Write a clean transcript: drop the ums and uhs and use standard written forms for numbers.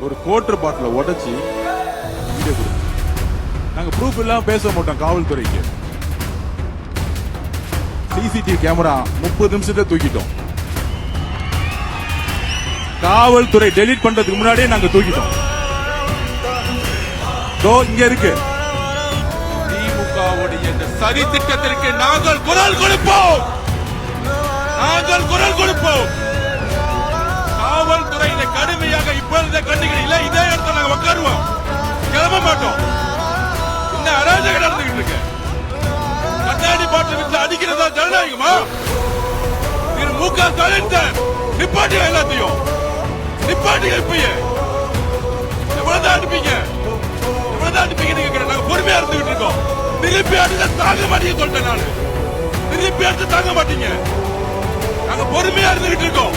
ஒரு குவார்டர் பாட்டில உடைச்சி வீடியோ கொடுத்து நாங்க ப்ரூஃப் எல்லாம் பேச மாட்டோம். காவல்துறைக்கு சிசிடிவி கேமரா 30 நிமிஷத்தை தூக்கிட்டோம். காவல்துறை டெலீட் பண்றதுக்கு முன்னாடியே நாங்க தூக்கிட்டோம். இங்க இருக்கு திமுகவுடைய இந்த சரி திட்டத்திற்கு நாங்கள் குரல் கொடுப்போம். நாங்கள் குரல் கொடுப்போம். காவல்துறையில கடுமையாக இப்பொழுது கண்டிக்கிறீங்களா? இதே இடத்துல நாங்க உட்காருவோம், கிளம்ப மாட்டோம். இந்த அராஜகம் நடந்துகிட்டு இருக்கு. கண்ணாடி பாட்டில் வச்சு அடிக்கிறதா ஜனநாயகமா? திரு மு.க. ஸ்டாலின் நிப்பாட்டியா? எல்லாத்தையும் நிப்பாட்டியா? இப்பயே எவ்வளவுதான் அனுப்பிங்க? எவ்வளவுதான் அனுப்பிங்க? நாங்க பொறுமையா இருந்துகிட்டு இருக்கோம். திருப்பி அடிச்சா தாங்க மாட்டீங்க சொல்லிட்டேன். நான் திருப்பி அடிச்சு தாங்க மாட்டீங்க. நாங்க பொறுமையா இருந்துகிட்டு இருக்கோம்.